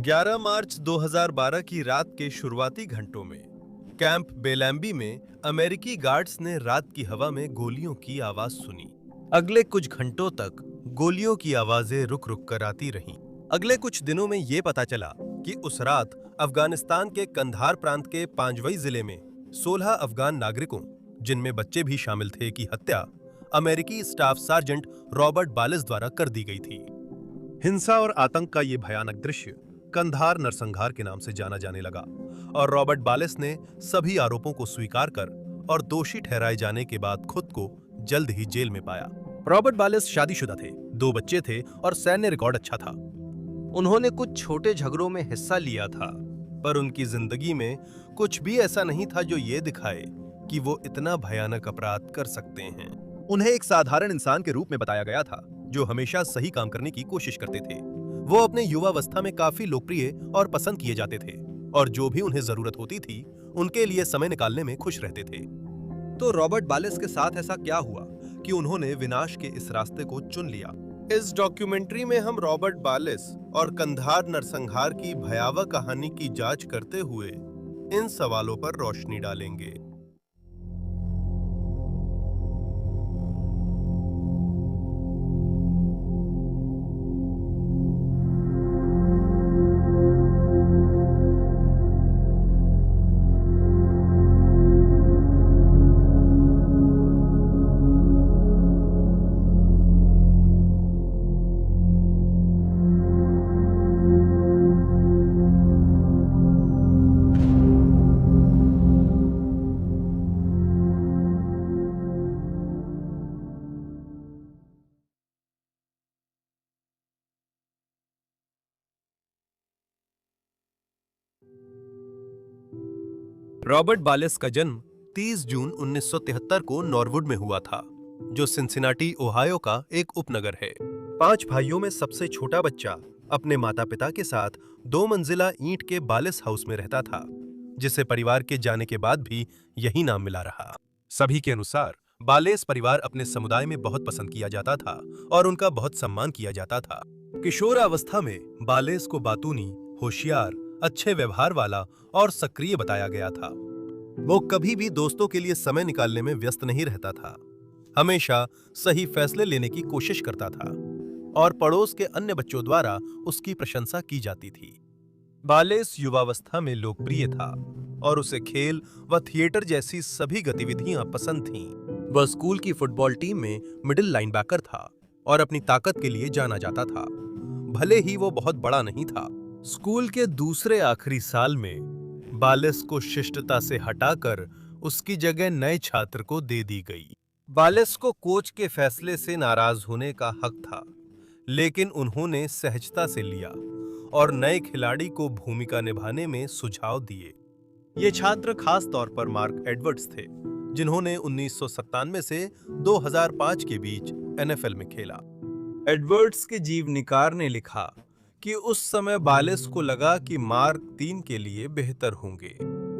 11 मार्च 2012 की रात के शुरुआती घंटों में कैंप बेलैम्बी में अमेरिकी गार्ड्स ने रात की हवा में गोलियों की आवाज सुनी। अगले कुछ घंटों तक गोलियों की आवाजें रुक रुक कर आती रहीं। अगले कुछ दिनों में यह पता चला कि उस रात अफगानिस्तान के कंधार प्रांत के पांजवई जिले में 16 अफगान नागरिकों, जिनमें बच्चे भी शामिल थे, की हत्या अमेरिकी स्टाफ सार्जेंट रॉबर्ट बालिस द्वारा कर दी गई थी। हिंसा और आतंक का यह भयानक दृश्य कंधार नरसंहार के नाम से जाना जाने लगा और रॉबर्ट बालिस ने सभी आरोपों को स्वीकार कर और दोषी ठहराए जाने के बाद खुद को जल्द ही जेल में पाया। रॉबर्ट बालिस शादीशुदा थे, 2 बच्चे थे और सैन्य रिकॉर्ड अच्छा था। उन्होंने कुछ छोटे झगड़ों में हिस्सा लिया था, पर उनकी जिंदगी में कुछ भी ऐसा नहीं था जो ये दिखाए कि वो इतना भयानक अपराध कर सकते हैं। उन्हें एक साधारण इंसान के रूप में बताया गया था जो हमेशा सही काम करने की कोशिश करते थे। वो अपने युवावस्था में काफी लोकप्रिय और पसंद किए जाते थे और जो भी उन्हें जरूरत होती थी उनके लिए समय निकालने में खुश रहते थे। तो रॉबर्ट बालिस के साथ ऐसा क्या हुआ कि उन्होंने विनाश के इस रास्ते को चुन लिया? इस डॉक्यूमेंट्री में हम रॉबर्ट बालिस और कंधार नरसंहार की भयावह कहानी की जांच करते हुए इन सवालों पर रोशनी डालेंगे। रॉबर्ट बालिस का जन्म 30 जून 1973 को नॉरवुड में हुआ था, जो सिंसिनाटी, ओहायो का एक उपनगर है। 5 भाइयों में सबसे छोटा बच्चा अपने माता-पिता के साथ 2 मंजिला ईंट के बालिस हाउस में रहता था, जिसे परिवार के जाने के बाद भी यही नाम मिला रहा। सभी के अनुसार बालिस परिवार अपने समुदाय में बहुत पसंद किया जाता था और उनका बहुत सम्मान किया जाता था। किशोरावस्था में बालिस को बातूनी, होशियार, अच्छे व्यवहार वाला और सक्रिय बताया गया था। वो कभी भी दोस्तों के लिए समय निकालने में व्यस्त नहीं रहता था, हमेशा सही फैसले लेने की कोशिश करता था और पड़ोस के अन्य बच्चों द्वारा उसकी प्रशंसा की जाती थी। बालिस युवावस्था में लोकप्रिय था और उसे खेल व थिएटर जैसी सभी गतिविधियां पसंद थीं। वह स्कूल की फुटबॉल टीम में मिडिल लाइनबैकर था और अपनी ताकत के लिए जाना जाता था, भले ही वो बहुत बड़ा नहीं था। स्कूल के दूसरे आखिरी साल में बालिस को शिष्टता से हटाकर उसकी जगह नए छात्र को दे दी गई। बालिस को कोच के फैसले से नाराज होने का हक था, लेकिन उन्होंने सहजता से लिया और नए खिलाड़ी को भूमिका निभाने में सुझाव दिए। ये छात्र खास तौर पर मार्क एडवर्ड्स थे, जिन्होंने 1997 से 2005 के बीच एनएफएल में खेला। एडवर्ड्स के जीवनीकार ने लिखा कि उस समय बालिस को लगा कि मार्क 3 के लिए बेहतर होंगे।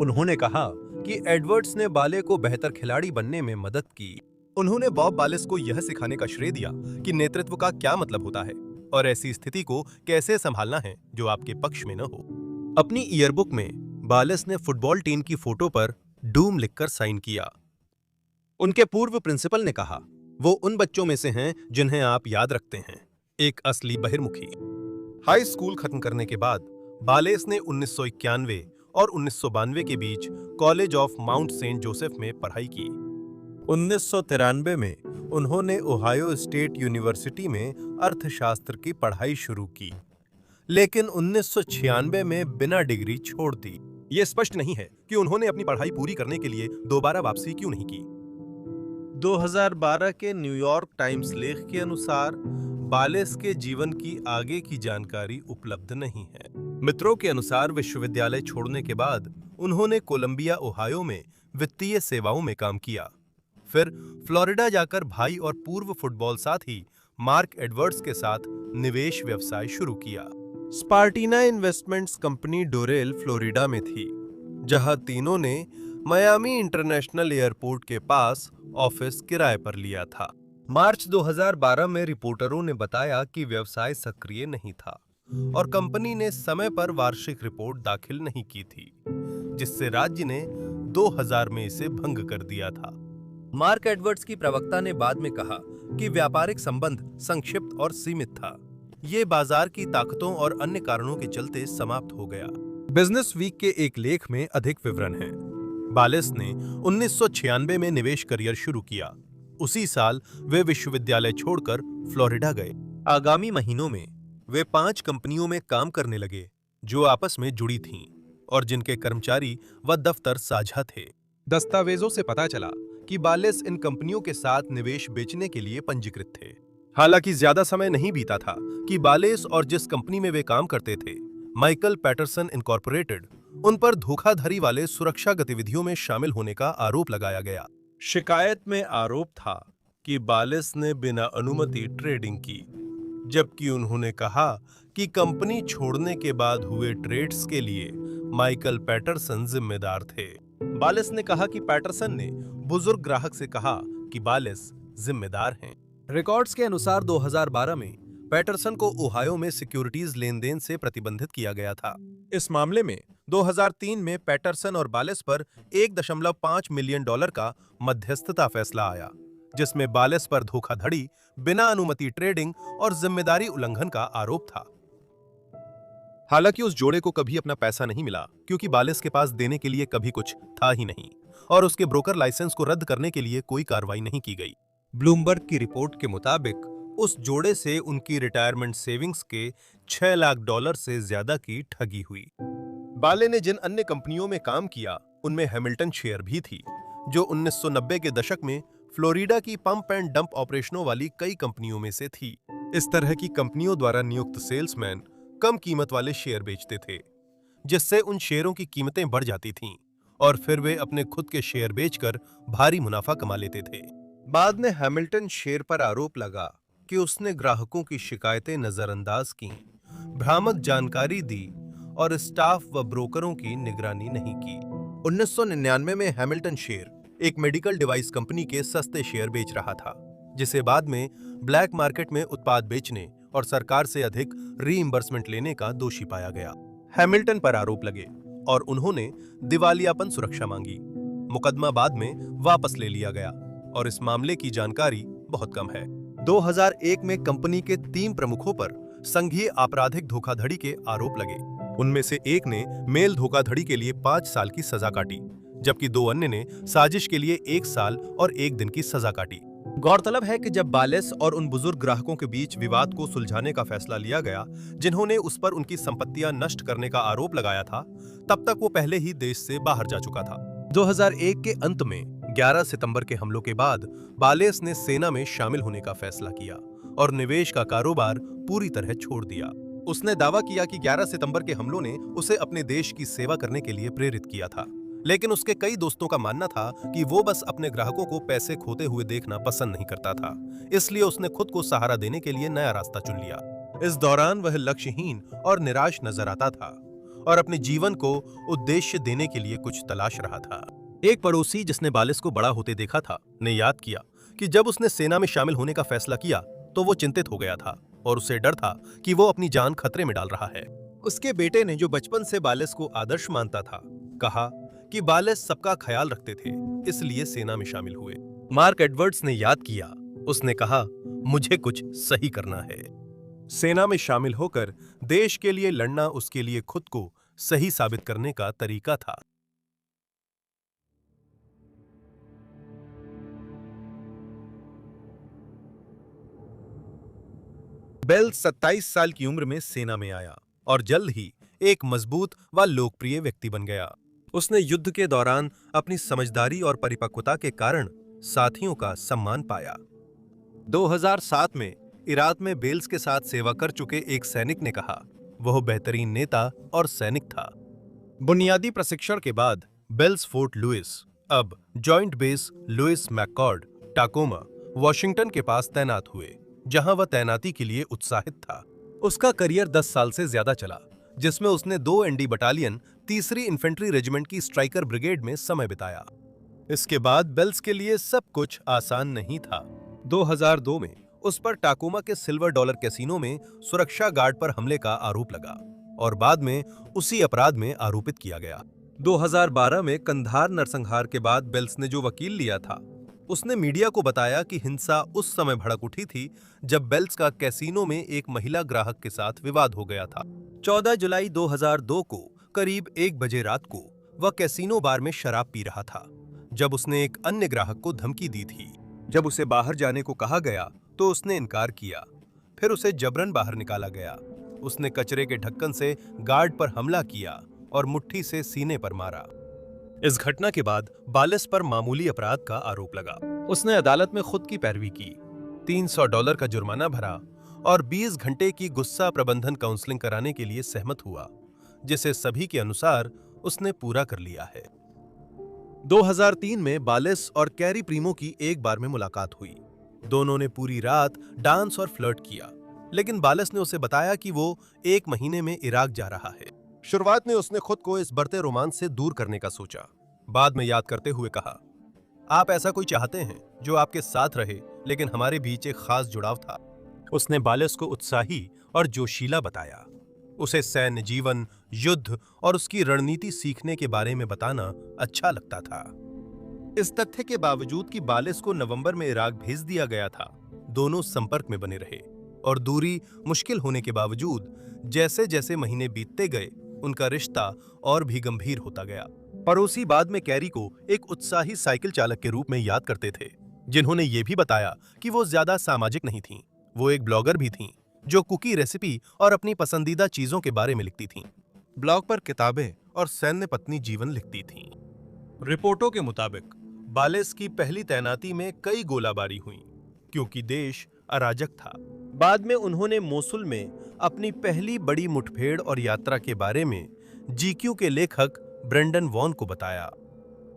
उन्होंने कहा कि एडवर्ड्स ने बाले को बेहतर खिलाड़ी बनने में मदद की। उन्होंने बॉब बालिस को यह सिखाने का श्रेय दिया कि नेतृत्व का क्या मतलब होता है और ऐसी स्थिति को कैसे संभालना है जो आपके पक्ष में न हो। अपनी ईयरबुक में बालिस ने फुटबॉल टीम की फोटो पर डूम लिखकर साइन किया। उनके पूर्व प्रिंसिपल ने कहा, वो उन बच्चों में से हैं जिन्हें आप याद रखते हैं, एक असली बहिर्मुखी। हाई स्कूल खत्म करने के बाद बालिस ने 1991 और 1992 के बीच college of Mount Saint Joseph में पढ़ाई की। 1993 में उन्होंने ओहायो स्टेट यूनिवर्सिटी में अर्थशास्त्र की पढ़ाई शुरू की, लेकिन 1996 में बिना डिग्री छोड़ दी। यह स्पष्ट नहीं है कि उन्होंने अपनी पढ़ाई पूरी करने के लिए दोबारा वापसी क्यों नहीं की। 2012 के न्यूयॉर्क टाइम्स लेख के अनुसार बालिस के जीवन की आगे की जानकारी उपलब्ध नहीं है। मित्रों के अनुसार विश्वविद्यालय छोड़ने के बाद उन्होंने कोलंबिया, ओहायो में वित्तीय सेवाओं में काम किया। फिर फ्लोरिडा जाकर भाई और पूर्व फुटबॉल साथी मार्क एडवर्ड्स के साथ निवेश व्यवसाय शुरू किया। स्पार्टिना इन्वेस्टमेंट्स कंपनी डोरेल, फ्लोरिडा में थी, जहां तीनों ने मियामी इंटरनेशनल एयरपोर्ट के पास ऑफिस किराए पर लिया था। मार्च 2012 में रिपोर्टरों ने बताया कि व्यवसाय सक्रिय नहीं था और कंपनी ने समय पर वार्षिक रिपोर्ट दाखिल नहीं की थी, जिससे राज्य ने 2000 में इसे भंग कर दिया था। मार्क एडवर्ड्स की प्रवक्ता ने बाद में कहा कि व्यापारिक संबंध संक्षिप्त और सीमित था। ये बाजार की ताकतों और अन्य कारणों के चलते समाप्त हो गया। बिजनेस वीक के एक लेख में अधिक विवरण है। बालेस ने 1996 में निवेश करियर शुरू किया। उसी साल वे विश्वविद्यालय छोड़कर फ्लोरिडा गए। आगामी महीनों में वे 5 कंपनियों में काम करने लगे जो आपस में जुड़ी थीं और जिनके कर्मचारी व दफ्तर साझा थे। दस्तावेजों से पता चला कि बालेस इन कंपनियों के साथ निवेश बेचने के लिए पंजीकृत थे। हालांकि ज्यादा समय नहीं बीता था कि बालेस और जिस कंपनी में वे काम करते थे, माइकल पैटरसन इनकॉर्पोरेटेड, उन पर धोखाधड़ी वाले सुरक्षा गतिविधियों में शामिल होने का आरोप लगाया गया। शिकायत में आरोप था कि बालेस ने बिना अनुमति ट्रेडिंग की, जबकि उन्होंने कहा कि कंपनी छोड़ने के बाद हुए ट्रेड्स के लिए माइकल पैटरसन जिम्मेदार थे। बालेस ने कहा कि पैटरसन ने बुजुर्ग ग्राहक से कहा कि बालेस जिम्मेदार हैं। रिकॉर्ड्स के अनुसार 2012 में पैटरसन को ओहायो में सिक्योरिटीज लेन देन से प्रतिबंधित किया गया था। इस मामले में 2003 में पैटरसन और बालेस पर $1.5 मिलियन का मध्यस्थता फैसला आया, जिसमें बालेस पर धोखाधड़ी, बिना अनुमति ट्रेडिंग और जिम्मेदारी उल्लंघन का आरोप था। हालांकि उस जोड़े को कभी अपना पैसा नहीं मिला, क्योंकि बालेस के पास देने के लिए कभी कुछ था ही नहीं और उसके ब्रोकर लाइसेंस को रद्द करने के लिए कोई कार्रवाई नहीं की गई। ब्लूमबर्ग की रिपोर्ट के मुताबिक उस जोड़े से उनकी रिटायरमेंट सेविंग्स के $6 लाख से ज्यादा की ठगी हुई। बाले ने जिन अन्य कंपनियों में काम किया उनमें हैमिल्टन शेयर भी थी, जो 1990 के दशक में फ्लोरिडा की पंप एंड डंप ऑपरेशनों वाली कई कंपनियों में से थी। इस तरह की कंपनियों द्वारा नियुक्त सेल्समैन कम कीमत वाले शेयर बेचते थे, जिससे उन शेयरों की कीमतें बढ़ जाती थीं और फिर वे अपने खुद के शेयर बेचकर भारी मुनाफा कमा लेते थे। बाद में हैमिल्टन शेयर पर आरोप लगा कि उसने ग्राहकों की शिकायतें नजरअंदाज की, भ्रामक जानकारी दी और स्टाफ व ब्रोकरों की निगरानी नहीं की। 1999 में हैमिल्टन शेयर एक मेडिकल डिवाइस कंपनी के सस्ते शेयर बेच रहा था, जिसे बाद में ब्लैक मार्केट में उत्पाद बेचने और सरकार से अधिक रीइंबर्समेंट लेने का दोषी पाया गया। हैमिल्टन पर आरोप लगे और उन्होंने दिवालियापन सुरक्षा मांगी। मुकदमा बाद में वापस ले लिया गया और इस मामले की जानकारी बहुत कम है। 2001 में कंपनी के 3 प्रमुखों पर संघीय आपराधिक धोखाधड़ी के आरोप लगे। उनमें से एक ने मेल धोखाधड़ी के लिए 5 साल की सजा काटी, जबकि 2 अन्य ने साजिश के लिए 1 साल और 1 दिन की सजा काटी। गौरतलब है कि जब बालेस और उन बुजुर्ग ग्राहकों के बीच विवाद को सुलझाने का फैसला लिया गया, जिन्होंने उस पर उनकी संपत्तियां नष्ट करने का आरोप लगाया था, तब तक वो पहले ही देश से बाहर जा चुका था। 2001 के अंत में 11 सितंबर के हमलों के बाद बालेस ने सेना में शामिल होने का फैसला किया और निवेश का कारोबार पूरी तरह छोड़ दिया। उसने दावा किया कि 11 सितंबर के हमलों ने उसे अपने देश की सेवा करने के लिए प्रेरित किया था, लेकिन उसके कई दोस्तों का मानना था कि वो बस अपने ग्राहकों को पैसे खोते हुए देखना पसंद नहीं करता था, इसलिए उसने खुद को सहारा देने के लिए नया रास्ता चुन लिया। इस दौरान वह लक्ष्यहीन और निराश नजर आता था और अपने जीवन को उद्देश्य देने के लिए कुछ तलाश रहा था। एक पड़ोसी जिसने बालेस को बड़ा होते देखा था, ने याद किया कि जब उसने सेना में शामिल होने का फैसला किया तो वो चिंतित हो गया था और उसे डर था कि वो अपनी जान खतरे में डाल रहा है। उसके बेटे ने, जो बचपन से बालेस को आदर्श मानता था, कहा कि बालेस सबका ख्याल रखते थे, इसलिए सेना में शामिल हुए। मार्क एडवर्ड्स ने याद किया, उसने कहा, मुझे कुछ सही करना है। सेना में शामिल होकर देश के लिए लड़ना उसके लिए खुद को सही साबित करने का तरीका था। बेल्स 27 साल की उम्र में सेना में आया और जल्द ही एक मजबूत व लोकप्रिय व्यक्ति बन गया। उसने युद्ध के दौरान अपनी समझदारी और परिपक्वता के कारण साथियों का सम्मान पाया। 2007 में इराक में बेल्स के साथ सेवा कर चुके एक सैनिक ने कहा, वह बेहतरीन नेता और सैनिक था। बुनियादी प्रशिक्षण के बाद बेल्स फोर्ट लुइस, अब जॉइंट बेस लुइस मैककॉर्ड, टाकोमा, वॉशिंगटन के पास तैनात हुए, जहां वह तैनाती के लिए उत्साहित था। उसका करियर 10 साल से ज्यादा चला, जिसमें उसने 2 एनडी बटालियन 3री इन्फेंट्री रेजिमेंट की स्ट्राइकर ब्रिगेड में समय बिताया। इसके बाद बेल्स के लिए सब कुछ आसान नहीं था। 2002 में उस पर टाकोमा के सिल्वर डॉलर कैसीनो में सुरक्षा गार्ड पर हमले का आरोप लगा और बाद में उसी अपराध में आरोपित किया गया। 2012 में कंधार नरसंहार के बाद बेल्स ने जो वकील लिया था, उसने मीडिया को बताया कि हिंसा उस समय भड़क उठी थी जब बेल्स का कैसीनो में एक महिला ग्राहक के साथ विवाद हो गया था। 14 जुलाई 2002 को करीब 1 बजे रात को वह कैसीनो बार में शराब पी रहा था जब उसने एक अन्य ग्राहक को धमकी दी थी। जब उसे बाहर जाने को कहा गया तो उसने इनकार किया। फिर उसे जबरन बाहर निकाला गया। उसने कचरे के ढक्कन से गार्ड पर हमला किया और मुट्ठी से सीने पर मारा। इस घटना के बाद बालेस पर मामूली अपराध का आरोप लगा। उसने अदालत में खुद की पैरवी की, $300 का जुर्माना भरा और 20 घंटे की गुस्सा प्रबंधन काउंसलिंग कराने के लिए सहमत हुआ, जिसे सभी के अनुसार उसने पूरा कर लिया है। 2003 में बालेस और कैरी प्रीमो की एक बार में मुलाकात हुई। दोनों ने पूरी रात डांस और फ्लर्ट किया, लेकिन बालेस ने उसे बताया कि वो 1 महीने में इराक जा रहा है। शुरुआत में उसने खुद को इस बढ़ते रोमांस से दूर करने का सोचा। बाद में याद करते हुए कहा, आप ऐसा कोई चाहते हैं जो आपके साथ रहे, लेकिन हमारे बीच एक खास जुड़ाव था। उसने बालेस को उत्साही और जोशीला बताया। उसे सैन्य जीवन, युद्ध और उसकी रणनीति सीखने के बारे में बताना अच्छा लगता था। इस तथ्य के बावजूद कि बालेस को नवंबर में इराक भेज दिया गया था, दोनों संपर्क में बने रहे और दूरी मुश्किल होने के बावजूद जैसे जैसे महीने बीतते गए, उनका रिश्ता और भी गंभीर होता गया। पड़ोसी बाद में कैरी को एक उत्साही साइकिल चालक के रूप में याद करते थे, जिन्होंने ये भी बताया कि वो ज्यादा सामाजिक नहीं थीं। वो एक ब्लॉगर भी थीं, जो कुकी रेसिपी और अपनी पसंदीदा चीजों के बारे में लिखती थीं। ब्लॉग पर किताबें और सैन्य पत्नी जीवन लिखती थीं। रिपोर्टों के मुताबिक बालेस की पहली तैनाती में कई गोलाबारी हुई, क्योंकि देश अराजक था। बाद में उन्होंने मोसुल में अपनी पहली बड़ी मुठभेड़ और यात्रा के बारे में जीक्यू के लेखक ब्रेंडन वॉन को बताया।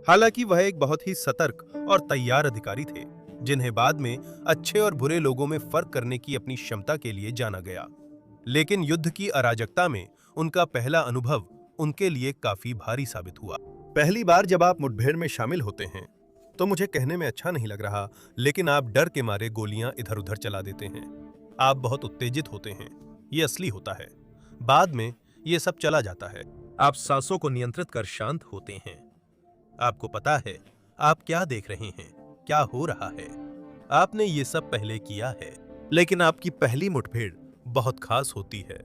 हालांकि वह एक बहुत ही सतर्क और तैयार अधिकारी थे, जिन्हें बाद में अच्छे और बुरे लोगों में फर्क करने की अपनी क्षमता के लिए जाना गया। लेकिन युद्ध की अराजकता में उनका पहला अनुभव उनके लिए काफी भारी साबित हुआ। पहली बार जब आप मुठभेड़ में शामिल होते हैं तो मुझे कहने में अच्छा नहीं लग रहा, लेकिन आप डर के मारे गोलियां इधर उधर चला देते हैं। आप बहुत उत्तेजित होते हैं। ये असली होता है। बाद में ये सब चला जाता है। आप सांसों को नियंत्रित कर शांत होते हैं। आपको पता है आप क्या देख रहे हैं, क्या हो रहा है। आपने ये सब पहले किया है, लेकिन आपकी पहली मुठभेड़ बहुत खास होती है।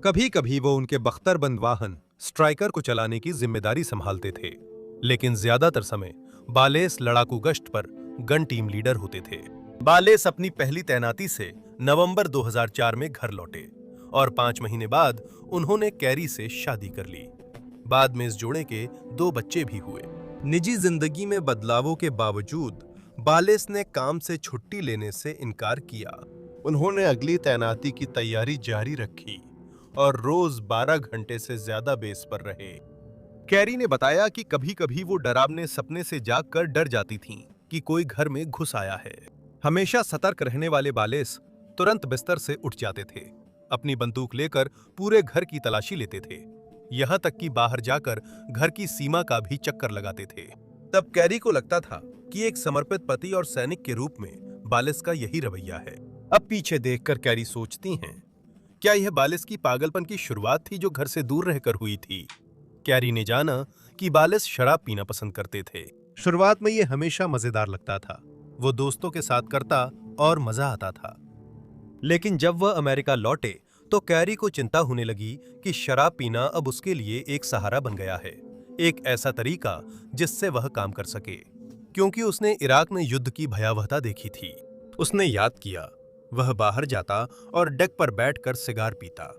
कभी कभी वो उनके बख्तरबंद वाहन स्ट्राइकर को चलाने की जिम्मेदारी संभालते थे, लेकिन ज्यादातर समय बालेस लड़ाकू गश्त पर गन टीम लीडर होते थे। बालेस अपनी पहली तैनाती से नवंबर 2004 में घर लौटे और 5 महीने बाद उन्होंने कैरी से शादी कर ली। बाद में इस जोड़े के 2 बच्चे भी हुए। निजी जिंदगी में बदलावों के बावजूद बालेस ने काम से छुट्टी लेने से इनकार किया। उन्होंने अगली तैनाती की तैयारी जारी रखी और रोज 12 घंटे से ज्यादा बेस पर रहे। कैरी ने बताया कि कभी-कभी वो डरावने सपने से जागकर डर जाती थीं कि कोई घर में घुस आया है। हमेशा सतर्क रहने वाले बालेस तुरंत बिस्तर से उठ जाते थे, अपनी बंदूक लेकर पूरे घर की तलाशी लेते थे, यहां तक कि बाहर जाकर घर की सीमा का भी चक्कर लगाते थे। तब कैरी को लगता था कि एक समर्पित पति और सैनिक के रूप में बालेस का यही रवैया है। अब पीछे देखकर कैरी सोचती हैं, क्या यह बालेस की पागलपन की शुरुआत थी जो घर से दूर रहकर हुई थी? कैरी ने जाना कि बालेस शराब पीना पसंद करते थे। शुरुआत में यह हमेशा मजेदार लगता था, वो दोस्तों के साथ करता और मजा आता था। लेकिन जब वह अमेरिका लौटे तो कैरी को चिंता होने लगी कि शराब पीना अब उसके लिए एक सहारा बन गया है, एक ऐसा तरीका जिससे वह काम कर सके, क्योंकि उसने इराक में युद्ध की भयावहता देखी थी। उसने याद किया वह बाहर जाता और डेक पर बैठकर सिगार पीता,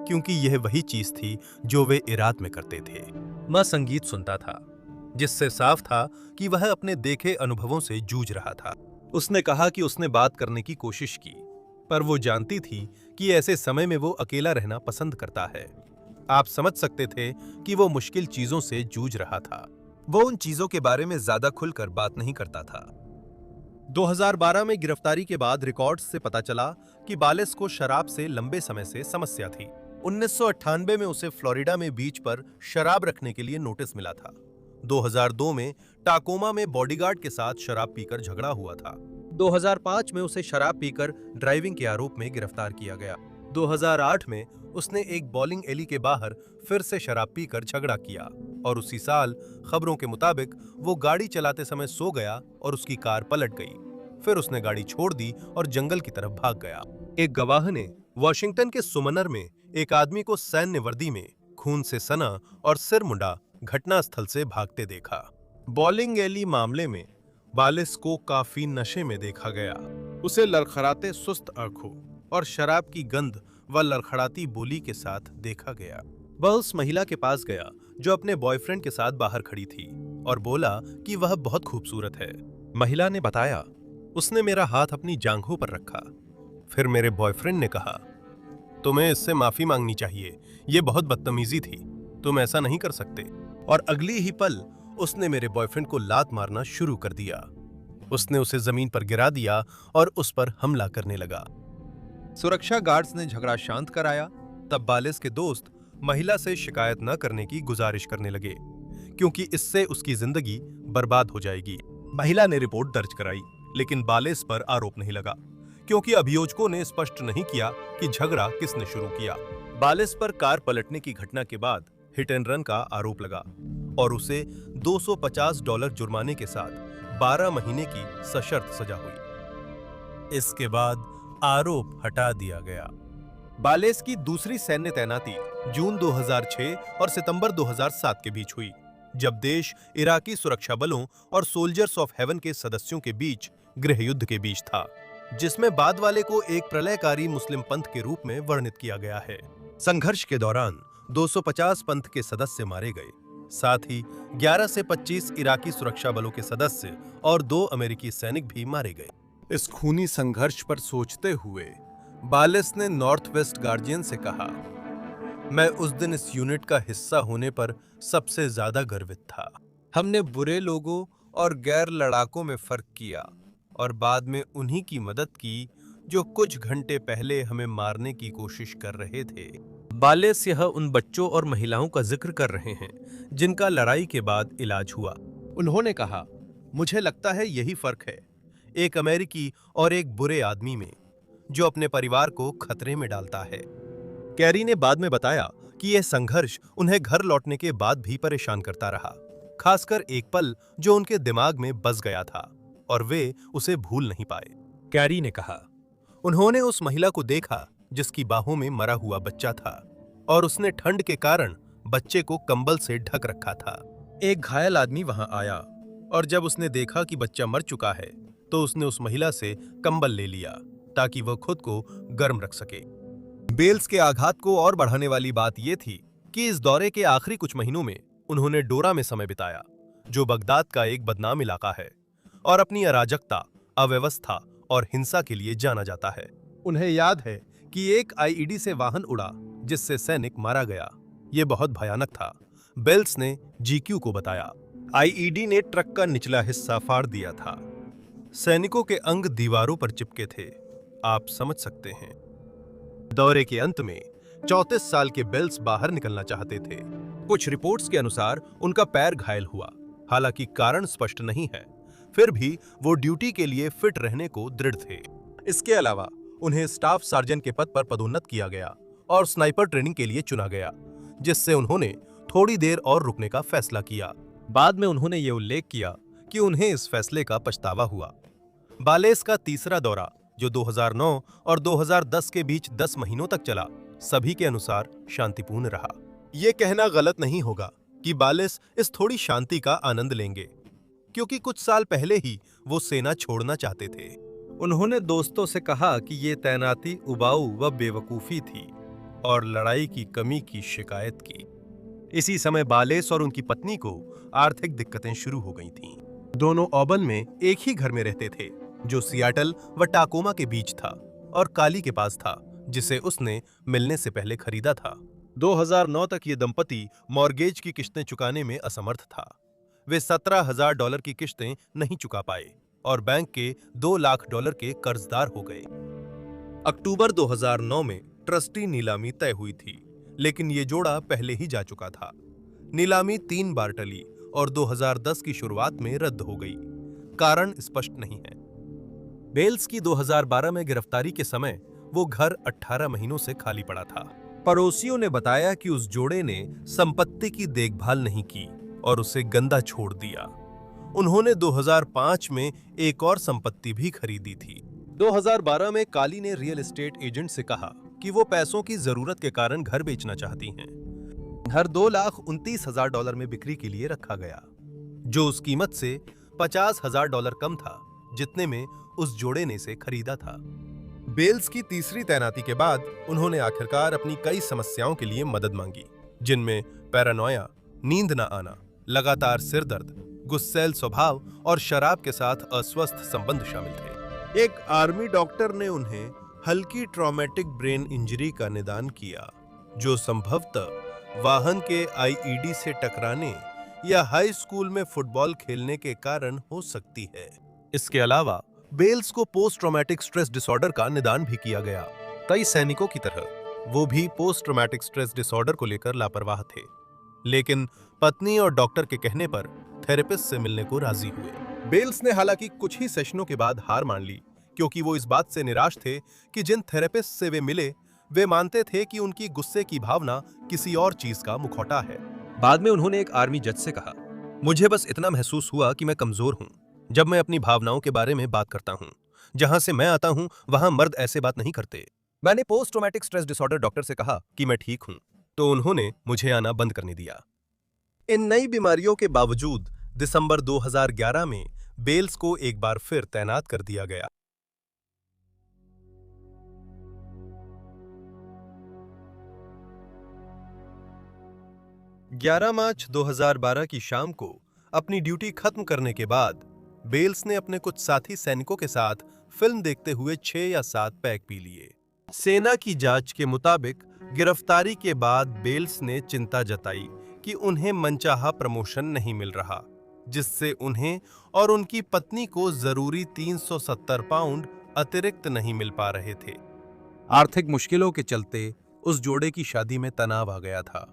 क्योंकि यह वही चीज थी जो वे इराक में करते थे। वह संगीत सुनता था, जिससे साफ था कि वह अपने देखे अनुभवों से जूझ रहा था। उसने कहा कि उसने बात करने की कोशिश की, पर वो जानती थी कि ऐसे समय में वो अकेला रहना पसंद करता है। आप समझ सकते थे कि वो मुश्किल चीजों से जूझ रहा था। वो उन चीजों के बारे में ज्यादा खुलकर बात नहीं करता था। 2012 में गिरफ्तारी के बाद रिकॉर्ड्स से पता चला कि बालेस को शराब से लंबे समय से समस्या थी। 1998 में उसे फ्लोरिडा में बीच पर शराब रखने के लिए नोटिस मिला था। 2002 में टाकोमा में बॉडीगार्ड के साथ शराब पीकर झगड़ा हुआ था। 2005 में उसे शराब पीकर ड्राइविंग के आरोप में गिरफ्तार किया गया। 2008 में उसने एक बॉलिंग एली के बाहर फिर से शराब पीकर झगड़ा किया और उसी साल खबरों के मुताबिक वो गाड़ी चलाते समय सो गया और उसकी कार पलट गई। फिर उसने गाड़ी छोड़ दी और जंगल की तरफ भाग गया। एक गवाह ने वॉशिंगटन के सुमनर में एक आदमी को सैन्य वर्दी में खून से सना और सिर मुंडा घटनास्थल से भागते देखा। बॉलिंग एली मामले में बालिस को काफी नशे में देखा गया। उसे लड़खड़ाते सुस्त आंखों और शराब की गंध व लड़खड़ाती बोली के साथ देखा गया। वह उस महिला के पास गया जो अपने बॉयफ्रेंड के साथ बाहर खड़ी थी और बोला कि वह बहुत खूबसूरत है। महिला ने बताया, उसने मेरा हाथ अपनी जांघों पर रखा। फिर मेरे बॉयफ्रेंड ने कहा, तुम्हें इससे माफी मांगनी चाहिए, ये बहुत बदतमीजी थी, तुम ऐसा नहीं कर सकते। और अगली ही पल उसने मेरे बॉयफ्रेंड को लात मारना शुरू कर दिया। उसने उसे जमीन पर गिरा दिया और उस पर हमला करने लगा। सुरक्षा गार्ड्स ने झगड़ा शांत कराया। तब बालिस के दोस्त महिला से शिकायत न करने की गुजारिश करने लगे क्योंकि इससे उसकी जिंदगी बर्बाद हो जाएगी। महिला ने रिपोर्ट दर्ज कराई, लेकिन बालिस पर आरोप नहीं लगा क्योंकि अभियोजकों ने स्पष्ट नहीं किया कि झगड़ा किसने शुरू किया। बालिस पर कार पलटने की घटना के बाद हिट एंड रन का आरोप लगा और उसे $250 जुर्माने के साथ 12 महीने की सशर्त सजा हुई। इसके बाद आरोप हटा दिया गया। बालिस की दूसरी सैन्य तैनाती जून 2006 और सितंबर 2007 के बीच हुई, जब देश इराकी सुरक्षा बलों और सोल्जर्स ऑफ हेवन के सदस्यों के बीच गृह युद्ध के बीच था, जिसमें बाद वाले को एक प्रलयकारी मुस्लिम पंथ के रूप में वर्णित किया गया है। संघर्ष के दौरान 250 पंथ के सदस्य मारे गए। साथ ही 11 से 25 इराकी सुरक्षा बलों के सदस्य और 2 अमेरिकी सैनिक भी मारे गए। इस खूनी संघर्ष पर सोचते हुए बालिस ने नॉर्थ वेस्ट गार्जियन से कहा, मैं उस दिन इस यूनिट का हिस्सा होने पर सबसे ज्यादा गर्वित था। हमने बुरे लोगों और गैर लड़ाकों में फर्क किया और बाद में उन्हीं की मदद की जो कुछ घंटे पहले हमें मारने की कोशिश कर रहे थे। बालिस यह उन बच्चों और महिलाओं का जिक्र कर रहे हैं जिनका लड़ाई के बाद इलाज हुआ। उन्होंने कहा, मुझे लगता है यही फर्क है एक अमेरिकी और एक बुरे आदमी में, जो अपने परिवार को खतरे में डालता है। कैरी ने बाद में बताया कि यह संघर्ष उन्हें घर लौटने के बाद भी परेशान करता रहा, खासकर एक पल जो उनके दिमाग में बस गया था और वे उसे भूल नहीं पाए। कैरी ने कहा, उन्होंने उस महिला को देखा जिसकी बाहों में मरा हुआ बच्चा था और उसने ठंड के कारण बच्चे को कंबल से ढक रखा था। एक घायल आदमी वहां आया और जब उसने देखा कि बच्चा मर चुका है तो उसने उस महिला से कंबल ले लिया ताकि वह खुद को गर्म रख सके। बेल्स के आघात को और बढ़ाने वाली बात यह थी कि इस दौरे के आखिरी कुछ महीनों में उन्होंने डोरा में समय बिताया, जो बगदाद का एक बदनाम इलाका है और अपनी अराजकता, अव्यवस्था और हिंसा के लिए जाना जाता है। उन्हें याद है कि एक आईईडी से वाहन उड़ा जिससे सैनिक मारा गया। यह बहुत भयानक था, बेल्स ने जीक्यू को बताया। आईईडी ने ट्रक का निचला हिस्सा फाड़ दिया था। सैनिकों के अंग दीवारों पर चिपके थे, आप समझ सकते हैं। दौरे के अंत में 34 साल के बेल्स बाहर निकलना चाहते थे। कुछ रिपोर्ट्स के अनुसार उनका पैर घायल हुआ, हालांकि कारण स्पष्ट नहीं है। फिर भी वो ड्यूटी के लिए फिट रहने को दृढ़ थे। इसके अलावा उन्हें स्टाफ सार्जेंट के पद पर पदोन्नत किया गया और स्नाइपर ट्रेनिंग के लिए चुना गया, जिससे उन्होंने थोड़ी देर और रुकने का फैसला किया। बाद में उन्होंने ये उल्लेख किया कि उन्हें इस फैसले का पछतावा हुआ। बालिस का तीसरा दौरा, जो 2009 और 2010 के बीच 10 महीनों तक चला, सभी के अनुसार शांतिपूर्ण रहा। ये कहना गलत नहीं होगा कि बालिस इस थोड़ी शांति का आनंद लेंगे, क्योंकि कुछ साल पहले ही वो सेना छोड़ना चाहते थे। उन्होंने दोस्तों से कहा कि ये तैनाती उबाऊ व बेवकूफ़ी थी और लड़ाई की कमी की शिकायत की। इसी समय बालिस और उनकी पत्नी को आर्थिक दिक्कतें शुरू हो गई थीं। दोनों ऑबन में एक ही घर में रहते थे, जो सियाटल व टाकोमा के बीच था और काली के पास था, जिसे उसने मिलने से पहले खरीदा था। 2009 तक ये दंपति मॉर्गेज की किश्तें चुकाने में असमर्थ था। वे $17,000 की किश्तें नहीं चुका पाए और बैंक के $2 लाख के कर्जदार हो गए। अक्टूबर 2009 में ट्रस्टी नीलामी तय हुई थी, लेकिन ये जोड़ा पहले ही जा चुका था। नीलामी 3 बार टली और 2010 की शुरुआत में रद्द हो गई। कारण स्पष्ट नहीं है। बेल्स की 2012 में गिरफ्तारी के समय वो घर 18 महीनों से खाली पड़ा था। पड़ोसियों ने बताया कि उस जोड़े ने संपत्ति की देखभाल नहीं की और उसे गंदा छोड़ दिया। उन्होंने 2005 में एक और संपत्ति भी खरीदी थी। 2012 में काली ने रियल एस्टेट एजेंट से कहा कि वो पैसों की जरूरत के कारण घर बेचना चाहती हैं। घर $2,29,000 में बिक्री के लिए रखा गया, जो उस कीमत से $50,000 कम था जितने में उस जोड़े ने इसे खरीदा था। बेल्स की तीसरी तैनाती के बाद उन्होंने आखिरकार अपनी कई समस्याओं के लिए मदद मांगी, जिनमें पैरानोया, नींद न आना, लगातार सिर दर्द, गुस्सैल स्वभाव और शराब के साथ अस्वस्थ संबंध शामिल थे। एक आर्मी डॉक्टर ने उन्हें हल्की ट्रॉमेटिक ब्रेन इंजरी का निदान किया, जो संभवतः वाहन के आईईडी से टकराने या हाई स्कूल में फुटबॉल खेलने के कारण हो सकती है। इसके अलावा बेल्स को पोस्ट ट्रॉमेटिक स्ट्रेस डिसऑर्डर का निदान भी किया गया। कई सैनिकों की तरह वो भी पोस्ट ट्रॉमेटिक स्ट्रेस डिसऑर्डर को लेकर लापरवाह थे, लेकिन पत्नी और डॉक्टर के कहने पर थेरेपिस्ट से मिलने को राजी हुए। बेल्स ने हालांकि कुछ ही सेशनों के बाद हार मान ली, क्योंकि वो इस बात से निराश थे कि जिन थेरेपिस्ट से वे मिले वे मानते थे कि उनकी गुस्से की भावना किसी और चीज का मुखौटा है। बाद में उन्होंने एक आर्मी जज से कहा, मुझे बस इतना महसूस हुआ कि मैं कमजोर हूं जब मैं अपनी भावनाओं के बारे में बात करता हूं। जहां से मैं आता हूं वहां मर्द ऐसे बात नहीं करते। मैंने post traumatic stress disorder doctor से कहा कि मैं ठीक हूं, तो उन्होंने मुझे आना बंद करने दिया। इन नई बीमारियों के बावजूद दिसंबर 2011 में बेल्स को एक बार फिर तैनात कर दिया गया। 11 मार्च 2012 की शाम को अपनी ड्यूटी खत्म करने के बाद बेल्स ने अपने कुछ साथी सैनिकों के साथ फिल्म देखते हुए 6 या 7 पैक पी लिए। सेना की जांच के मुताबिक गिरफ्तारी के बाद बेल्स ने चिंता जताई कि उन्हें मनचाहा प्रमोशन नहीं मिल रहा, जिससे उन्हें और उनकी पत्नी को जरूरी 370 पाउंड अतिरिक्त नहीं मिल पा रहे थे। आर्थिक मुश्किलों के चलते उस जोड़े की शादी में तनाव आ गया था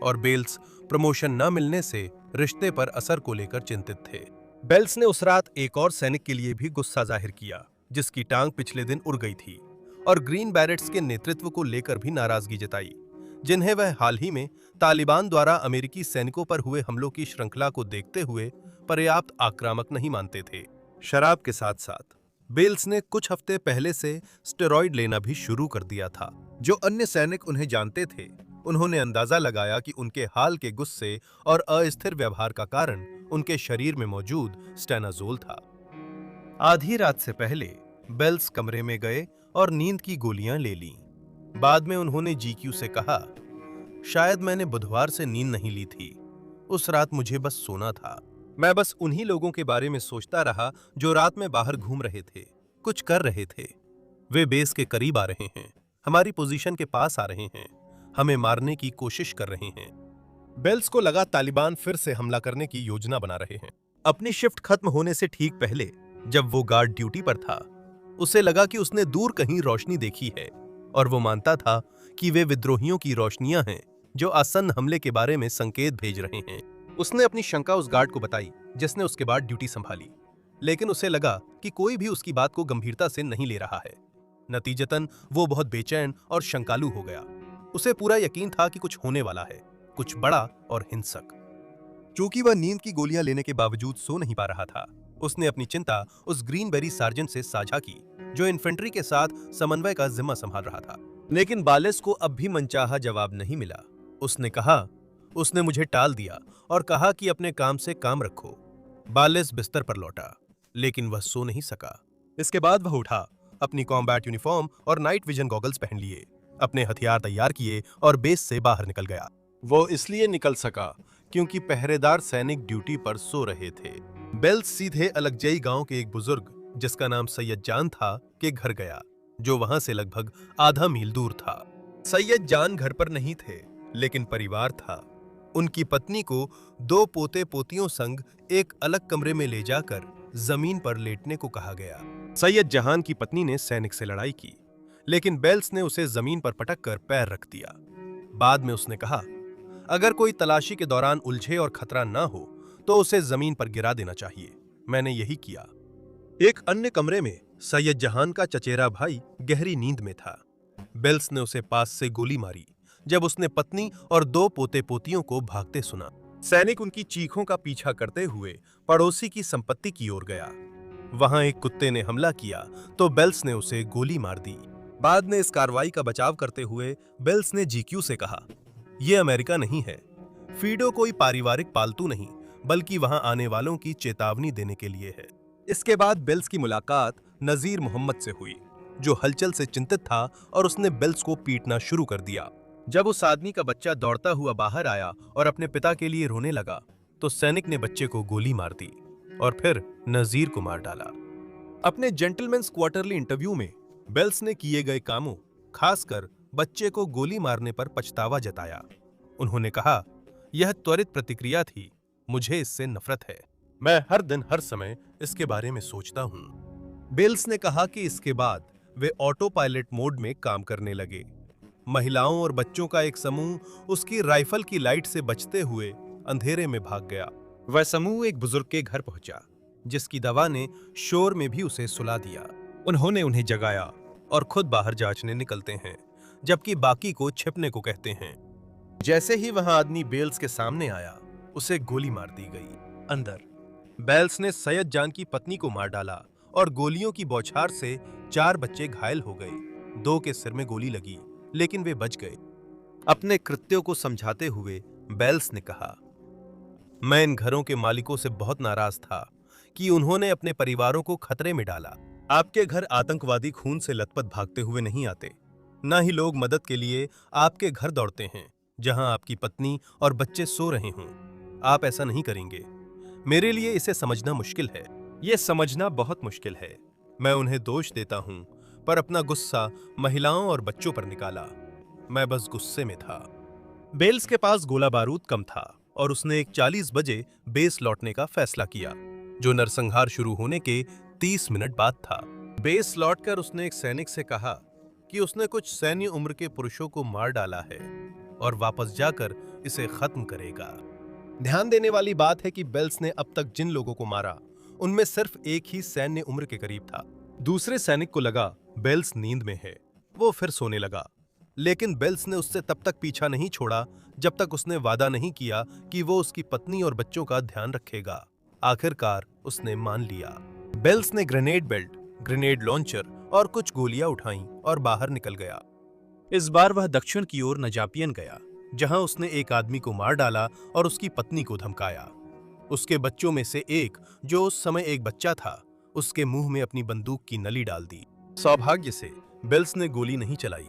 और बेल्स प्रमोशन न मिलने से रिश्ते पर असर को लेकर चिंतित थे। बेल्स ने उस रात एक और सैनिक के लिए भी गुस्सा जाहिर किया, जिसकी टांग पिछले दिन उड़ गई थी, और ग्रीन बैरेट्स के नेतृत्व को लेकर भी नाराजगी जताई, जिन्हें वह हाल ही में तालिबान द्वारा अमेरिकी सैनिकों पर हुए हमलों की श्रृंखला को देखते हुए पर्याप्त आक्रामक नहीं मानते थे। शराब के साथ साथ बेल्स ने कुछ हफ्ते पहले से स्टेरॉइड लेना भी शुरू कर दिया था। जो अन्य सैनिक उन्हें जानते थे, उन्होंने अंदाजा लगाया कि उनके हाल के गुस्से और अस्थिर व्यवहार का कारण उनके शरीर में मौजूद स्टेनाजोल था। आधी रात से पहले बेल्स कमरे में गए और नींद की गोलियां ले लीं। बाद में उन्होंने जीक्यू से कहा, शायद मैंने बुधवार से नींद नहीं ली थी। उस रात मुझे बस सोना था। मैं बस उन्हीं लोगों के बारे में सोचता रहा जो रात में बाहर घूम रहे थे, कुछ कर रहे थे। वे बेस के करीब आ रहे हैं, हमारी पोजीशन के पास आ रहे हैं, हमें मारने की कोशिश कर रहे हैं। बेल्स को लगा तालिबान फिर से हमला करने की योजना बना रहे हैं। अपनी शिफ्ट खत्म होने से ठीक पहले जब वो गार्ड ड्यूटी पर था, उसे लगा कि उसने दूर कहीं रोशनी देखी है, और वो मानता था कि वे विद्रोहियों की रोशनियां हैं जो आसन्न हमले के बारे में संकेत भेज रहे हैं। उसने अपनी शंका उस गार्ड को बताई जिसने उसके बाद ड्यूटी संभाली, लेकिन उसे लगा कि कोई भी उसकी बात को गंभीरता से नहीं ले रहा है। नतीजतन वो बहुत बेचैन और शंकालु हो गया। उसे पूरा यकीन था कि कुछ होने वाला है, कुछ बड़ा और हिंसक। चूंकि वह नींद की गोलियां लेने के बावजूद सो नहीं पा रहा था, उसने अपनी चिंता उस ग्रीनबेरी सार्जेंट से साझा की, जो इन्फेंट्री के साथ समन्वय का जिम्मा संभाल रहा था। लेकिन बालेस को अब भी मनचाहा जवाब नहीं मिला। उसने कहा, उसने मुझे टाल दिया और कहा कि अपने काम से काम रखो। बालेस बिस्तर पर लौटा, लेकिन वह सो नहीं सका। इसके बाद वह उठा, अपनी कॉम्बैट यूनिफॉर्म और नाइट विजन गॉगल्स पहन लिए, अपने हथियार तैयार किए और बेस से बाहर निकल गया। वो इसलिए निकल सका क्योंकि पहरेदार सैनिक ड्यूटी पर सो रहे थे। बेल्स सीधे अलगजई गांव के एक बुजुर्ग, जिसका नाम सैयद जान था, के घर गया, जो वहां से लगभग आधा मील दूर था। सैयद जान घर पर नहीं थे, लेकिन परिवार था। उनकी पत्नी को 2 पोते पोतियों संग एक अलग कमरे में ले जाकर जमीन पर लेटने को कहा गया। सैयद जहान की पत्नी ने सैनिक से लड़ाई की, लेकिन बेल्स ने उसे जमीन पर पटक कर पैर रख दिया। बाद में उसने कहा, अगर कोई तलाशी के दौरान उलझे और खतरा ना हो तो उसे जमीन पर गिरा देना चाहिए। मैंने यही किया। एक अन्य कमरे में सैयद जहान का चचेरा भाई गहरी नींद में था। बेल्स ने उसे पास से गोली मारी जब उसने पत्नी और दो पोते पोतियों को भागते सुना। सैनिक उनकी चीखों का पीछा करते हुए पड़ोसी की संपत्ति की ओर गया। वहां एक कुत्ते ने हमला किया तो बेल्स ने उसे गोली मार दी। बाद में इस कार्रवाई का बचाव करते हुए बेल्स ने जीक्यू से कहा, यह अमेरिका नहीं है। फीडो कोई पारिवारिक पालतू नहीं, बल्कि वहां आने वालों की चेतावनी देने के लिए है। इसके बाद बेल्स की मुलाकात नजीर मोहम्मद से हुई, जो हलचल से चिंतित था और उसने बेल्स को पीटना शुरू कर दिया। जब उस आदमी का बच्चा दौड़ता हुआ बाहर आया और अपने पिता के लिए रोने लगा, तो सैनिक ने बच्चे को गोली मार दी और फिर नजीर को मार डाला। अपने जेंटलमैन्स क्वार्टरली इंटरव्यू में बेल्स ने किए गए कामों, खासकर बच्चे को गोली मारने पर पछतावा जताया। उन्होंने कहा, यह त्वरित प्रतिक्रिया थी, मुझे इससे नफरत है। मैं हर दिन हर समय इसके बारे में सोचता हूं। बेल्स ने कहा कि इसके बाद वे ऑटो पायलट मोड में काम करने लगे। महिलाओं और बच्चों का एक समूह उसकी राइफल की लाइट से बचते हुए अंधेरे में भाग गया। वह समूह एक बुजुर्ग के घर पहुंचा, जिसकी दवा ने शोर में भी उसे सुला दिया। उन्होंने उन्हें जगाया और खुद बाहर जांचने निकलते हैं, जबकि बाकी को छिपने को कहते हैं। जैसे ही वहां आदमी बेल्स के सामने आया, उसे गोली मार दी गई। अंदर बेल्स ने सैयद जान की पत्नी को मार डाला और गोलियों की बौछार से 4 बच्चे घायल हो गए। 2 के सिर में गोली लगी, लेकिन वे बच गए। अपने कृत्यों को समझाते हुए बेल्स ने कहा, मैं इन घरों के मालिकों से बहुत नाराज था कि उन्होंने अपने परिवारों को खतरे में डाला। आपके घर आतंकवादी खून से लथपथ भागते हुए नहीं आते, ना ही लोग मदद के लिए आपके घर दौड़ते हैं जहां आपकी पत्नी और बच्चे सो रहे हों। आप ऐसा नहीं करेंगे। मेरे लिए इसे समझना मुश्किल है। यह समझना बहुत मुश्किल है। मैं उन्हें दोष देता हूं, पर अपना गुस्सा महिलाओं और बच्चों पर निकाला। मैं बस गुस्से में था। बेल्स के पास गोला बारूद कम था और उसने एक 40 बजे बेस लौटने का फैसला किया, जो नरसंहार शुरू होने के 30 मिनट बाद था। बेस लौटकर उसने एक सैनिक से कहा कि उसने कुछ सैन्य उम्र के पुरुषों को मार डाला है और वापस जाकर इसे खत्म करेगा। ध्यान देने वाली बात है कि बेल्स ने अब तक जिन लोगों को मारा, उनमें सिर्फ एक ही सैन्य उम्र के करीब था। दूसरे सैनिक को लगा बेल्स नींद में है। वो फिर सोने लगा, लेकिन बेल्स ने उससे तब तक पीछा नहीं छोड़ा जब तक उसने वादा नहीं किया कि वो उसकी पत्नी और बच्चों का ध्यान रखेगा। आखिरकार उसने मान लिया। बेल्स ने ग्रेनेड बेल्ट, ग्रेनेड लॉन्चर और कुछ गोलियां उठाईं और बाहर निकल गया। इस बार वह दक्षिण की ओर नजापियन गया, जहां उसने एक आदमी को मार डाला और उसकी पत्नी को धमकाया। उसके बच्चों में से एक, जो उस समय एक बच्चा था, उसके मुंह में अपनी बंदूक की नली डाल दी। सौभाग्य से बेल्स ने गोली नहीं चलाई।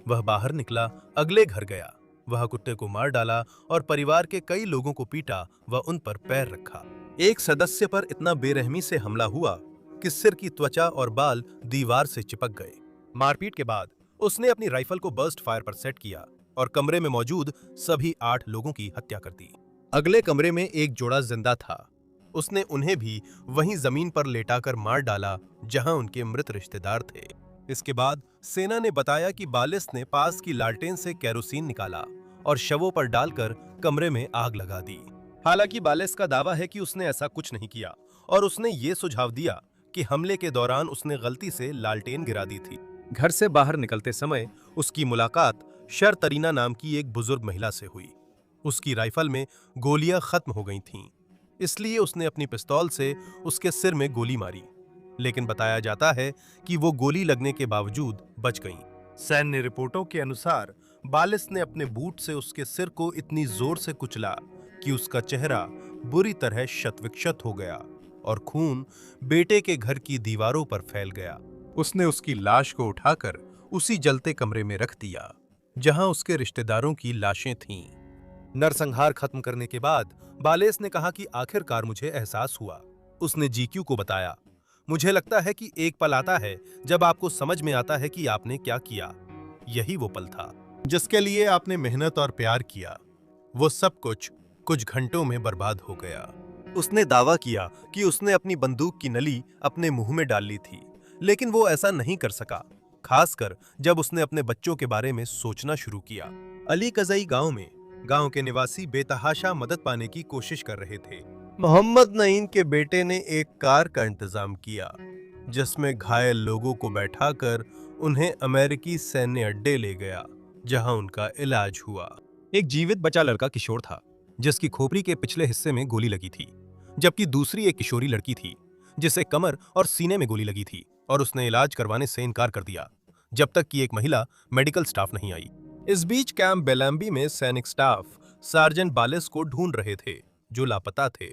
वह बाहर निकला, अगले घर गया। वह कुत्ते को मार डाला और परिवार के कई लोगों को पीटा व उन पर पैर रखा। एक सदस्य पर इतना बेरहमी से हमला हुआ कि सिर की त्वचा और बाल दीवार से चिपक गए। मारपीट के बाद उसने अपनी राइफल को बर्स्ट फायर पर सेट किया और कमरे में मौजूद सभी 8 लोगों की हत्या कर दी। अगले कमरे में एक जोड़ा जिंदा था। उसने उन्हें भी वहीं जमीन पर लेटाकर मार डाला जहां उनके मृत रिश्तेदार थे। इसके बाद सेना ने बताया कि बालिस ने पास की लालटेन से केरोसिन निकाला और शवों पर डालकर कमरे में आग लगा दी। हालांकि बालिस का दावा है कि उसने ऐसा कुछ नहीं किया और उसने ये सुझाव दिया कि हमले के दौरान उसने गलती से लालटेन गिरा दी थी। घर से बाहर निकलते समय उसकी मुलाकात शरतरीना नाम की एक बुजुर्ग महिला से हुई। उसकी राइफल में गोलियां खत्म हो गई थीं, इसलिए उसने अपनी पिस्तौल से उसके सिर में गोली मारी, लेकिन बताया जाता है कि वो गोली लगने के बावजूद बच गईं। सैन्य रिपोर्टों के अनुसार बालिस ने अपने बूट से उसके सिर को इतनी जोर से कुचला कि उसका चेहरा बुरी तरह क्षत-विक्षत हो गया और खून बेटे के घर की दीवारों पर फैल गया। उसने उसकी लाश को उठाकर उसी जलते कमरे में रख दिया जहां उसके रिश्तेदारों की लाशें थीं। नरसंहार खत्म करने के बाद बालेस ने कहा कि आखिरकार मुझे एहसास हुआ। उसने जीक्यू को बताया, मुझे लगता है कि एक पल आता है जब आपको समझ में आता है कि आपने क्या किया। यही वो पल था जिसके लिए आपने मेहनत और प्यार किया। वो सब कुछ घंटों में बर्बाद हो गया। उसने दावा किया कि उसने अपनी बंदूक की नली अपने मुंह में डाल ली थी, लेकिन वो ऐसा नहीं कर सका, खासकर जब उसने अपने बच्चों के बारे में सोचना शुरू किया। अली कज़ई गांव में गांव के निवासी बेतहाशा मदद पाने की कोशिश कर रहे थे। मोहम्मद नईम के बेटे ने एक कार का इंतजाम किया जिसमें घायल लोगों को बैठाकर उन्हें अमेरिकी सैन्य अड्डे ले गया, जहां उनका इलाज हुआ। एक जीवित बचा लड़का किशोर था, जिसकी खोपड़ी के पिछले हिस्से में गोली लगी थी, जबकि दूसरी एक किशोरी लड़की थी जिसे कमर और सीने में गोली लगी थी और उसने इलाज करवाने से इनकार कर दिया, जब तक कि एक महिला मेडिकल स्टाफ नहीं आई। इस बीच कैंप बेलैम्बी में सैनिक स्टाफ सार्जेंट बालेस को ढूंढ रहे थे, जो लापता थे।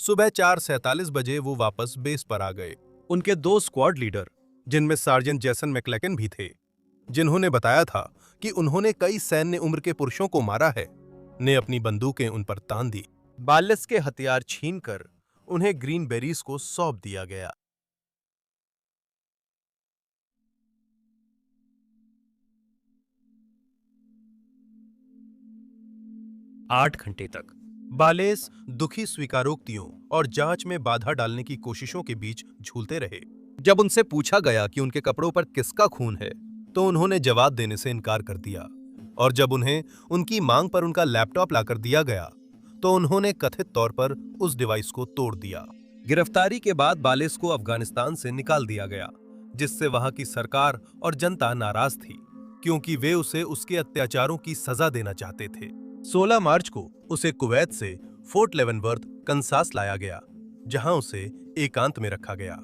सुबह 4:47 बजे वो वापस बेस पर आ गए। उनके 2 स्क्वाड लीडर, जिनमें सार्जेंट जैसन मैक्लेकन भी थे, जिन्होंने बताया था कि उन्होंने कई सैन्य उम्र के पुरुषों को मारा है, ने अपनी बंदूकें उन पर तान दी। बालेस के हथियार छीनकर उन्हें ग्रीन बेरीज को सौंप दिया गया। 8 घंटे तक बालेस दुखी स्वीकारोक्तियों और जांच में बाधा डालने की कोशिशों के बीच झूलते रहे। जब उनसे पूछा गया कि उनके कपड़ों पर किसका खून है, तो उन्होंने जवाब देने से इनकार कर दिया, और जब उन्हें उनकी मांग पर उनका लैपटॉप लाकर दिया गया, तो उन्होंने कथित तौर पर उस डिवाइस को तोड़ दिया। गिरफ्तारी के बाद बालेस को अफगानिस्तान से निकाल दिया गया, जिससे वहां की सरकार और जनता नाराज थी, क्योंकि वे उसे उसके अत्याचारों की सजा देना चाहते थे। 16 मार्च को उसे कुवैत से फोर्ट लेवनवर्थ, कंसास लाया गया, जहां उसे एकांत में रखा गया,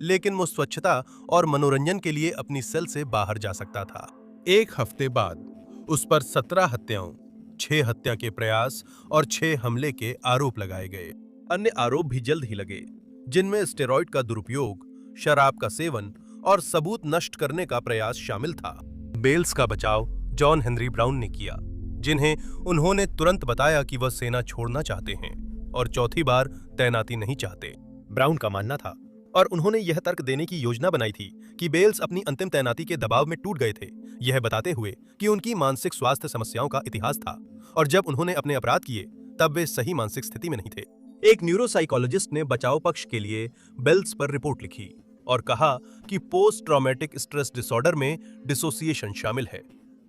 लेकिन वो स्वच्छता और मनोरंजन के लिए अपनी सेल से बाहर जा सकता था। एक हफ्ते बाद उस पर 17 हत्याओं, 6 हत्या के प्रयास और 6 हमले के आरोप लगाए गए। अन्य आरोप भी जल्द ही लगे, जिनमें स्टेरॉइड का दुरुपयोग, शराब का सेवन और सबूत नष्ट करने का प्रयास शामिल था। बेल्स का बचाव जॉन हेनरी ब्राउन ने किया, जिन्हें उन्होंने तुरंत बताया कि वह सेना छोड़ना चाहते हैं और चौथी बार तैनाती नहीं चाहते। ब्राउन का मानना था, और उन्होंने यह तर्क देने की योजना बनाई थी कि बेल्स अपनी अंतिम तैनाती के दबाव में टूट गए थे, यह बताते हुए कि उनकी मानसिक स्वास्थ्य समस्याओं का इतिहास था, और जब उन्होंने अपने अपराध किए तब वे सही मानसिक स्थिति में नहीं थे। एक न्यूरोसाइकोलॉजिस्ट ने बचाव पक्ष के लिए बेल्स पर रिपोर्ट लिखी और कहा कि पोस्ट ट्रॉमेटिक स्ट्रेस डिसऑर्डर में डिसोसिएशन शामिल है,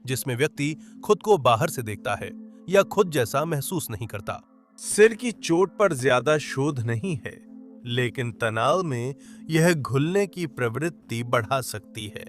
जिसमें व्यक्ति खुद को बाहर से देखता है या खुद जैसा महसूस नहीं करता। सिर की चोट पर ज्यादा शोध नहीं है, लेकिन तनाव में यह घुलने की प्रवृत्ति बढ़ा सकती है।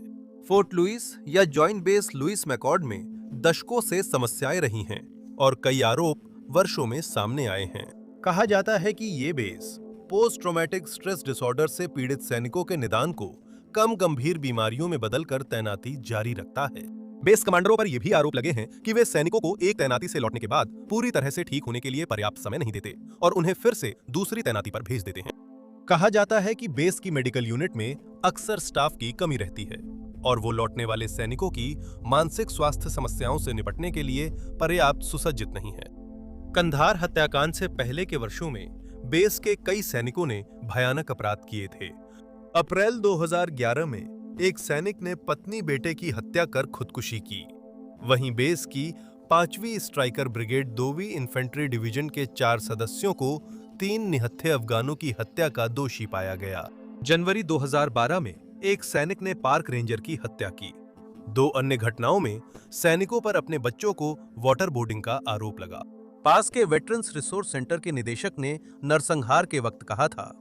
फोर्ट लुइस या जॉइंट बेस लुइस मैकॉर्ड में दशकों से समस्याएं रही हैं और कई आरोप वर्षों में सामने आए हैं। कहा जाता है कि ये base post traumatic stress disorder से पीड़ित सैनिकों के निदान को कम गंभीर बीमारियों में बदलकर तैनाती जारी रखता है। बेस कमांडरों पर यह भी आरोप लगे हैं कि वे सैनिकों को एक तैनाती से लौटने के बाद पूरी तरह से ठीक होने के लिए पर्याप्त समय नहीं देते और उन्हें फिर से दूसरी तैनाती पर भेज देते हैं। कहा जाता है कि बेस की मेडिकल यूनिट में अक्सर स्टाफ की कमी रहती है और वो लौटने वाले सैनिकों की मानसिक स्वास्थ्य समस्याओं से निपटने के लिए पर्याप्त सुसज्जित नहीं है। कंधार हत्याकांड से पहले के वर्षों में बेस के कई सैनिकों ने भयानक अपराध किए थे। अप्रैल 2011 में एक सैनिक ने पत्नी बेटे की हत्या कर खुदकुशी की। वहीं बेस की 5वीं स्ट्राइकर ब्रिगेड 2वीं इन्फेंट्री डिवीजन के 4 सदस्यों को 3 निहत्थे अफगानों की हत्या का दोषी पाया गया। जनवरी 2012 में एक सैनिक ने पार्क रेंजर की हत्या की। 2 अन्य घटनाओं में सैनिकों पर अपने बच्चों को वाटर बोर्डिंग का आरोप लगा। पास के वेटरन्स रिसोर्स सेंटर के निदेशक ने नरसंहार के वक्त कहा था,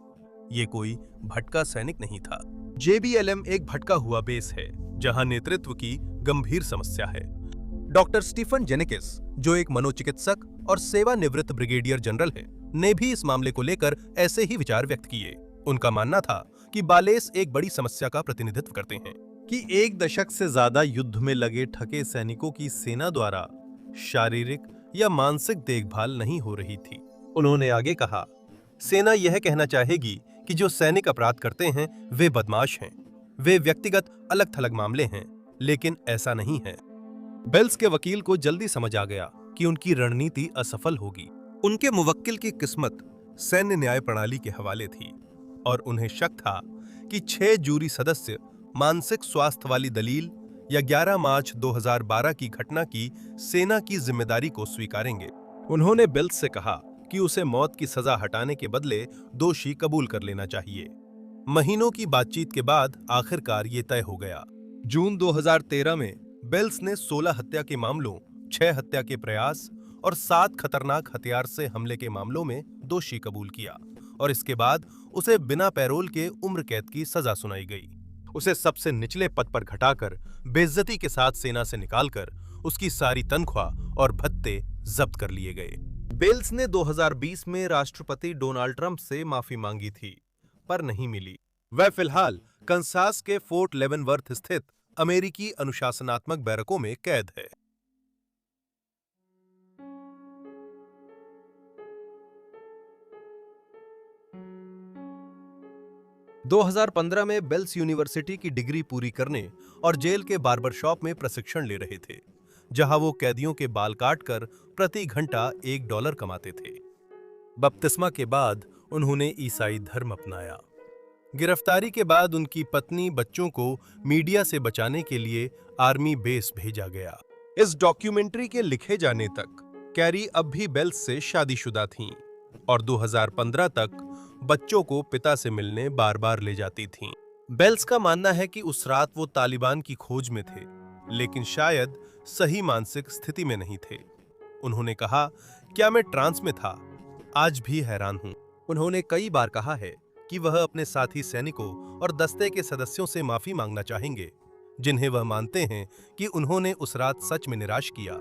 ये कोई भटका सैनिक नहीं था। JBLM एक भटका हुआ बेस है जहां नेतृत्व की गंभीर समस्या है। डॉक्टर स्टीफन जेनिकिस, जो एक मनोचिकित्सक और सेवानिवृत्त ब्रिगेडियर जनरल हैं, ने भी इस मामले को लेकर ऐसे ही विचार व्यक्त किए। उनका मानना था कि बालेस एक बड़ी समस्या का प्रतिनिधित्व करते हैं कि 1 दशक से ज्यादा युद्ध में लगे ठगे सैनिकों की सेना द्वारा शारीरिक या मानसिक देखभाल नहीं हो रही थी। उन्होंने आगे कहा, सेना यह कहना चाहेगी कि जो सैनिक अपराध करते हैं वे बदमाश हैं, वे व्यक्तिगत अलग-थलग मामले हैं, लेकिन ऐसा नहीं है। बेल्स के वकील को जल्दी समझ आ गया कि उनकी रणनीति असफल होगी। उनके मुवक्किल की किस्मत सैन्य न्याय प्रणाली के हवाले थी और उन्हें शक था कि 6 जूरी सदस्य मानसिक स्वास्थ्य वाली दलील या 11 मार्च 2012 की घटना की सेना की जिम्मेदारी को स्वीकारेंगे। उन्होंने बेल्स से कहा कि उसे मौत की सजा हटाने के बदले दोषी कबूल कर लेना चाहिए। महीनों की बातचीत के बाद आखिरकार ये तय हो गया। जून 2013 में बेल्स ने 16 हत्या के मामलों, 6 हत्या के प्रयास और 7 खतरनाक हथियार से हमले के मामलों में दोषी कबूल किया और इसके बाद उसे बिना पैरोल के उम्र कैद की सजा सुनाई गई। उसे सबसे निचले पद पर घटाकर बेइज्जती के साथ सेना से निकालकर उसकी सारी तनख्वाह और भत्ते जब्त कर लिए गए। बेल्स ने 2020 में राष्ट्रपति डोनाल्ड ट्रंप से माफी मांगी थी, पर नहीं मिली। वह फिलहाल कंसास के फोर्ट लेवनवर्थ स्थित अमेरिकी अनुशासनात्मक बैरकों में कैद है। – 2015 में बेल्स यूनिवर्सिटी की डिग्री पूरी करने और जेल के बार्बर शॉप में प्रशिक्षण ले रहे थे, जहां वो कैदियों के बाल काटकर प्रति घंटा $1 कमाते थे। बपतिस्मा के बाद उन्होंने ईसाई धर्म अपनाया। गिरफ्तारी के बाद उनकी पत्नी बच्चों को मीडिया से बचाने के लिए आर्मी बेस भेजा गया। इस डॉक्यूमेंट्री के लिखे जाने तक कैरी अब भी बेल्स से शादीशुदा थीं और 2015 तक बच्चों को पिता से मिलने बार-बार ले जाती थीं। बेल्स का मानना है कि उस रात वो तालिबान की खोज में थे, लेकिन शायद सही मानसिक स्थिति में नहीं थे। उन्होंने कहा, क्या मैं ट्रांस में था? आज भी हैरान हूं। उन्होंने कई बार कहा है कि वह अपने साथी सैनिकों और दस्ते के सदस्यों से माफी मांगना चाहेंगे, जिन्हें वह मानते हैं कि उन्होंने उस रात सच में निराश किया।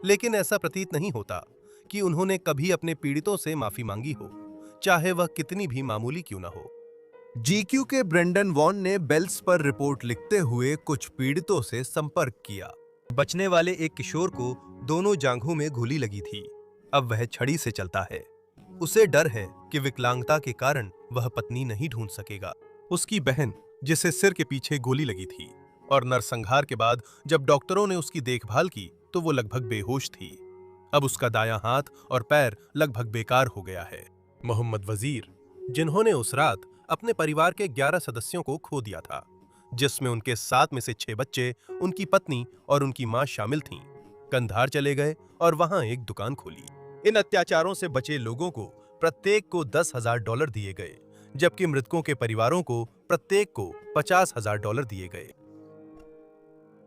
लेकिन ऐसा प्रतीत नहीं होता कि उन्होंने कभी अपने पीड़ितों से माफी मांगी हो, चाहे वह कितनी भी मामूली क्यों ना हो। जीक्यू के ब्रेंडन वॉन ने बेल्स पर रिपोर्ट लिखते हुए कुछ पीड़ितों से संपर्क किया। बचने वाले एक किशोर को दोनों जांघों में गोली लगी थी। अब वह छड़ी से चलता है। उसे डर है कि विकलांगता के कारण वह पत्नी नहीं ढूंढ सकेगा। उसकी बहन, जिसे सिर के पीछे गोली लगी थी, और नरसंहार के बाद जब डॉक्टरों ने उसकी देखभाल की तो वो लगभग बेहोश थी। अब उसका दायां हाथ और पैर लगभग बेकार हो गया है। मोहम्मद वजीर, जिन्होंने उस रात अपने परिवार के 11 सदस्यों को खो दिया था, जिसमें उनके 7 में से 6 बच्चे, उनकी पत्नी और उनकी मां शामिल थीं, कंधार चले गए और वहां एक दुकान खोली। इन अत्याचारों से बचे लोगों को प्रत्येक को $10,000 दिए गए, जबकि मृतकों के परिवारों को प्रत्येक को $50,000 दिए गए।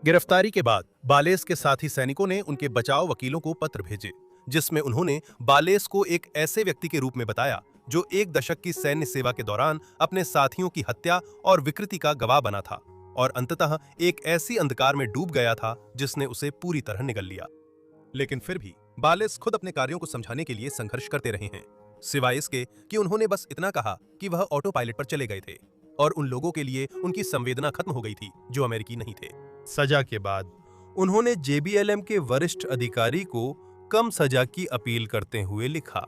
गिरफ्तारी के बाद बालेस के साथी सैनिकों ने उनके बचाव वकीलों को पत्र भेजे, जिसमें उन्होंने बालेस को एक ऐसे व्यक्ति के रूप में बताया जो 1 दशक की सैन्य सेवा के दौरान अपने साथियों की हत्या और विकृति का गवाह बना था और अंततः एक ऐसी अंधकार में डूब गया था जिसने उसे पूरी तरह निगल लिया। लेकिन फिर भी बालेस खुद अपने कार्यों को समझाने के लिए संघर्ष करते रहे हैं, सिवाय इसके कि उन्होंने बस इतना कहा कि वह ऑटो पायलट पर चले गए थे और उन लोगों के लिए उनकी संवेदना खत्म हो गई थी जो अमेरिकी नहीं थे। सजा के बाद उन्होंने JBLM के वरिष्ठ अधिकारी को कम सजा की अपील करते हुए लिखा,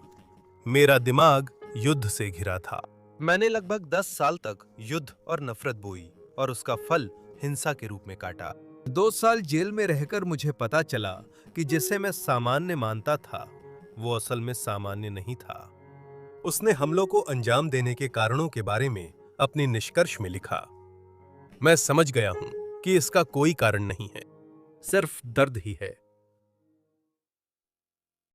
मेरा दिमाग युद्ध से घिरा था। मैंने लगभग 10 साल तक युद्ध और नफरत बोई और उसका फल हिंसा के रूप में काटा। 2 साल जेल में रहकर मुझे पता चला कि जिसे मैं सामान्य मानता था वो असल में सामान्य नहीं था। उसने हमलों को अंजाम देने के कारणों के बारे में अपने निष्कर्ष में लिखा, मैं समझ गया हूं कि इसका कोई कारण नहीं है, सिर्फ दर्द ही है।